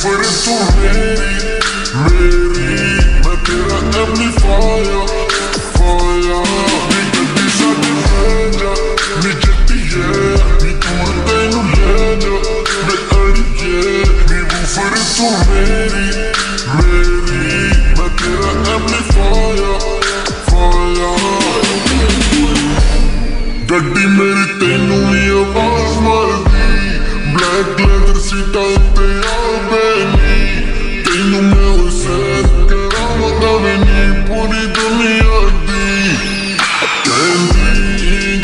woofer तू मेरी मैं तेरा एम्पलीफायर फायर नी गड्डी साडी जा नी जट्टी नी दूर तैनू ले जा मैं अड़िए नी बूफर तू मेरी मैं तेरा एम्पलीफायर गड्डी मेरी तैनू भी आवाज मारदी ब्लैक लेदर सीटा उत्ते आवे नी तैनू मैं वो सैर करावदा वे नी पूरी दुनिया दी कहंदी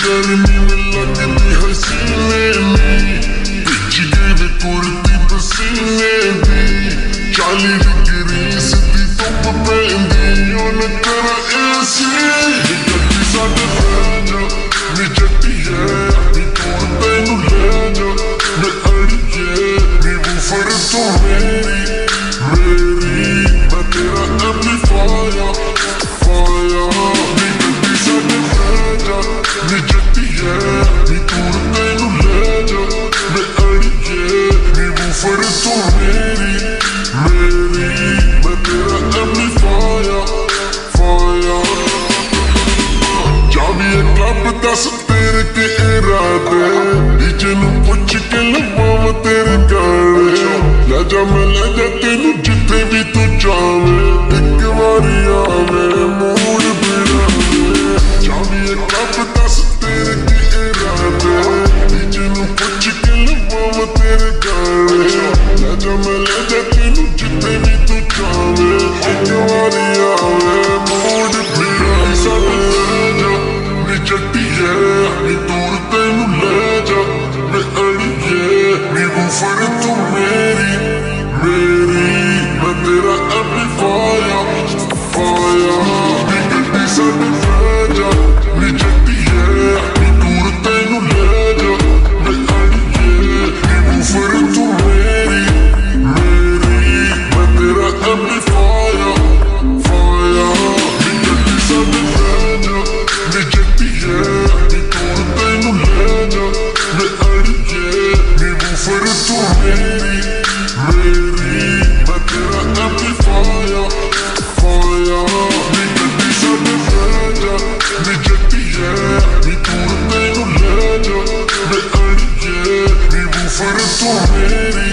गर्मी में लगदी हसीने नी भिज गई वे कुर्ती पसीने दी 40 डिग्री सीधी धुप पैंदी उन तेरा एसी गड्डी साडे जा नी जट्टी नी दूर तैनू ले जा मैं अड़िए नी बूफर तू मेरी मैं तेरा एम्पलीफायर नी गड्डी साडे जा नी जट्टी नी दूर तैनू ले जा मैं अड़िए नी बूफर तू मेरी मैं तेरा एम्पलीफायर चाबी क्लब दस तेरे के इरादे डीजे नू पुछ के लवां तेरे गाने ले जा मैं ले जा तेनू जिथे भी तू जावे एक बारी आवे मूड बिना चाबी क्लब दस तेरे के इरादे डीजे नू पुछ के लवां तेरे गाने ले जा मैं ले जा तेनू जिथे भी तू जावे एक बारी आवे मूड बिना जट्टी नी दूर तैनू ले जा मैं अड़िए नी बूफर तू मेरी मैं तेरा एम्पलीफायर नी गड्डी साडी जा नी जट्टी नी दूर तैनू ले जा मैं अड़िए नी बूफर तू मेरी मैं तेरा एम्पलीफायर नी गड्डी साडी जा नी जट्टी नी दूर तैनू ले जा मैं अड़िए नी बूफर तू मेरी मैं तेरा एम्पलीफायर नी गड्डी साडी जा नी जट्टी नी दूर तैनू ले जा मैं अड़िए नी बूफर तू मेरी